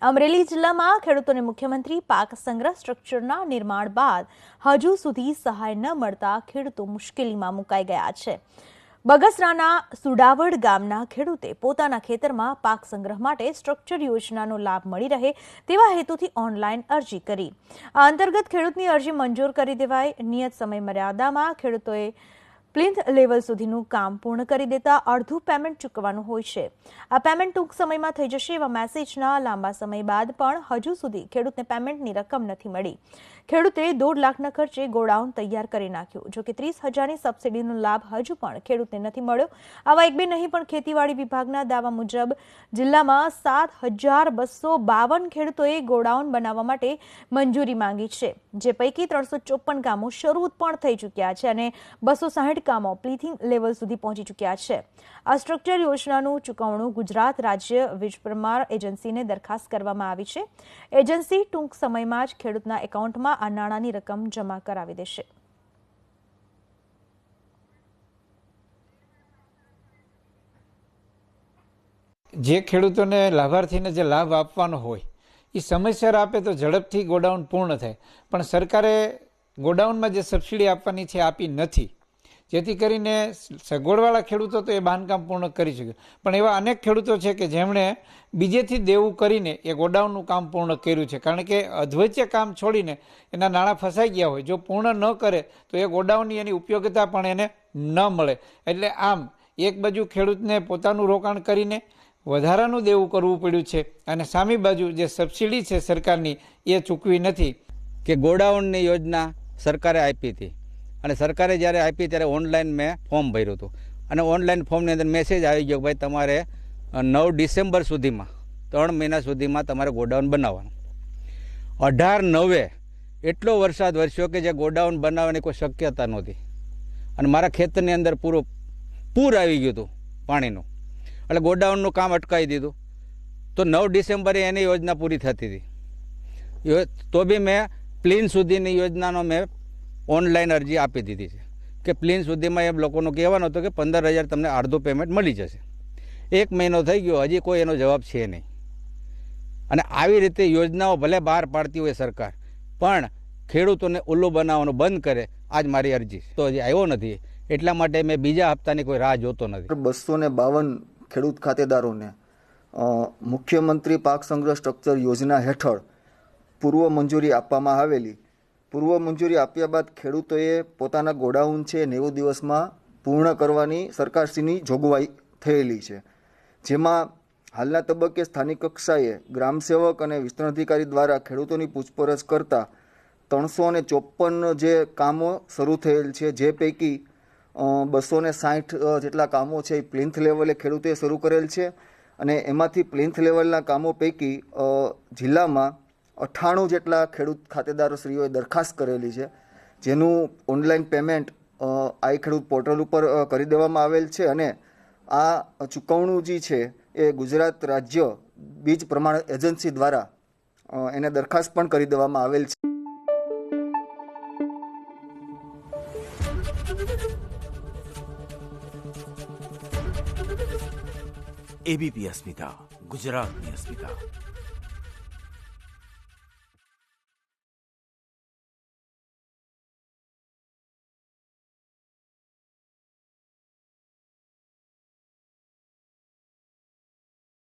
અમરેલી જિલ્લામાં ખેડૂતોને મુખ્યમંત્રી પાક સંગ્રહ સ્ટ્રક્ચરના નિર્માણ બાદ હજુ સુધી સહાય ન મળતા ખેડૂતો મુશ્કેલીમાં મુકાઈ ગયા છે। બગસરાના સુડાવડ ગામના ખેડૂતે પોતાના ખેતરમાં પાક સંગ્રહ માટે સ્ટ્રક્ચર યોજનાનો લાભ મળી રહે તેવા હેતુથી ઓનલાઈન અરજી કરી। આ અંતર્ગત ખેડૂતની અરજી મંજૂર કરી દેવાઈ। નિયત સમય મર્યાદામાં ખેડૂતોએ પ્લિન્થ લેવલ સુધીનું કામ પૂર્ણ કરી દેતા અડધું પેમેન્ટ ચૂકવવાનું હોય છે। આ પેમેન્ટ ટૂંક સમયમાં થઈ જશે એવા મેસેજના લાંબા સમય બાદ પણ હજુ સુધી ખેડૂતને પેમેન્ટની રકમ નથી મળી। ખેડૂતે 1.5 લાખના ખર્ચે ગોડાઉન તૈયાર કરી નાખ્યું। જો કે 30,000ની સબસિડીનો લાભ હજુ પણ ખેડૂતને નથી મળ્યો। આવા એક બે નહીં પણ ખેતીવાડી વિભાગના દાવા મુજબ જિલ્લામાં 7,252 ખેડૂતોએ ગોડાઉન બનાવવા માટે મંજૂરી માંગી છે, જે પૈકી 354 કામો શરૂ પણ થઈ ચૂક્યા છે અને 260 કામો પ્લીથિંગ લેવલ સુધી પહોંચી ચૂક્યા છે। આ સ્ટ્રક્ચર યોજનાનું ચૂકવણું ગુજરાત રાજ્ય વીજ પ્રમાણ એજન્સીને દરખાસ્ત કરવામાં આવી છે। એજન્સી ટૂંક સમયમાં જ ખેડૂતના એકાઉન્ટમાં આ નાણાંની રકમ જમા કરાવી દેશે। જે ખેડૂતોને લાભાર્થીને જે લાભ આપવાનો હોય એ સમયસર આપે તો ઝડપથી ગોડાઉન પૂર્ણ થાય, પણ સરકારે ગોડાઉનમાં જે સબસિડી આપવાની છે આપી નથી, જેથી કરીને સગવડવાળા ખેડૂતો તો એ બાંધકામ પૂર્ણ કરી શકે, પણ એવા અનેક ખેડૂતો છે કે જેમણે બીજેથી દેવું કરીને એ ગોડાઉનનું કામ પૂર્ણ કર્યું છે, કારણ કે અધવચ્ચે કામ છોડીને એના નાણાં ફસાઈ ગયા હોય। જો પૂર્ણ ન કરે તો એ ગોડાઉનની એની ઉપયોગિતા પણ એને ન મળે। એટલે આમ એક બાજુ ખેડૂતને પોતાનું રોકાણ કરીને વધારાનું દેવું કરવું પડ્યું છે અને સામી બાજુ જે સબસિડી છે સરકારની એ ચૂકવી નથી। કે ગોડાઉનની યોજના સરકારે આપી હતી અને સરકારે જ્યારે આપી ત્યારે ઓનલાઈન મેં ફોર્મ ભર્યું હતું અને ઓનલાઈન ફોર્મની અંદર મેસેજ આવી ગયો કે ભાઈ તમારે 9 ડિસેમ્બર સુધીમાં 3 મહિના સુધીમાં તમારે ગોડાઉન બનાવવાનું। 18/9 એટલો વરસાદ વરસ્યો કે જે ગોડાઉન બનાવવાની કોઈ શક્યતા નહોતી અને મારા ખેતરની અંદર પૂર આવી ગયું હતું પાણીનું, એટલે ગોડાઉનનું કામ અટકાવી દીધું। તો 9 ડિસેમ્બરે એની યોજના પૂરી થતી હતી, તો બી મેં પ્લીન સુધીની યોજનાનો મેં ઓનલાઈન અરજી આપી દીધી છે કે પ્લીન સુધીમાં એમ લોકોનું કહેવાનું હતું કે 15,000 તમને અડધું પેમેન્ટ મળી જશે। 1 મહિનો થઈ ગયો, હજી કોઈ એનો જવાબ છે નહીં। અને આવી રીતે યોજનાઓ ભલે બહાર પાડતી હોય સરકાર, પણ ખેડૂતોને ઉલ્લુ બનાવવાનું બંધ કરે, આજ મારી અરજી તો હજી આવ્યો નથી, એટલા માટે મેં બીજા હપ્તાની કોઈ રાહ જોતો નથી। 252 ખેડૂત ખાતેદારોને મુખ્યમંત્રી પાક સંગ્રહ સ્ટ્રક્ચર યોજના હેઠળ પૂર્વ મંજૂરી આપવામાં આવેલી। પૂર્વ મંજૂરી આપ્યા બાદ ખેડૂતોએ પોતાના ગોડાઉન છે 90 દિવસમાં પૂર્ણ કરવાની સરકારશ્રીની જોગવાઈ થયેલી છે, જેમાં હાલના તબક્કે સ્થાનિક કક્ષાએ ગ્રામસેવક અને વિસ્તરણ અધિકારી દ્વારા ખેડૂતોની પૂછપરછ કરતા 354 જે કામો શરૂ થયેલ છે, જે પૈકી 260 જેટલા કામો છે એ પ્લિન્થ લેવલે ખેડૂતોએ શરૂ કરેલ છે અને એમાંથી પ્લિન્થ લેવલના કામો પૈકી જિલ્લામાં 98 જેટલા ખેડૂત ખાતેદારોશ્રીઓએ દરખાસ્ત કરેલી છે, જેનું ઓનલાઈન પેમેન્ટ આ ખેડૂત પોર્ટલ ઉપર કરી દેવામાં આવેલ છે અને આ ચૂકવણું જે છે એ ગુજરાત રાજ્ય બીજ પ્રમાણ એજન્સી દ્વારા એને દરખાસ્ત પણ કરી દેવામાં આવેલ છે। એબીપી અસ્મિતા, ગુજરાતની અસ્મિતા।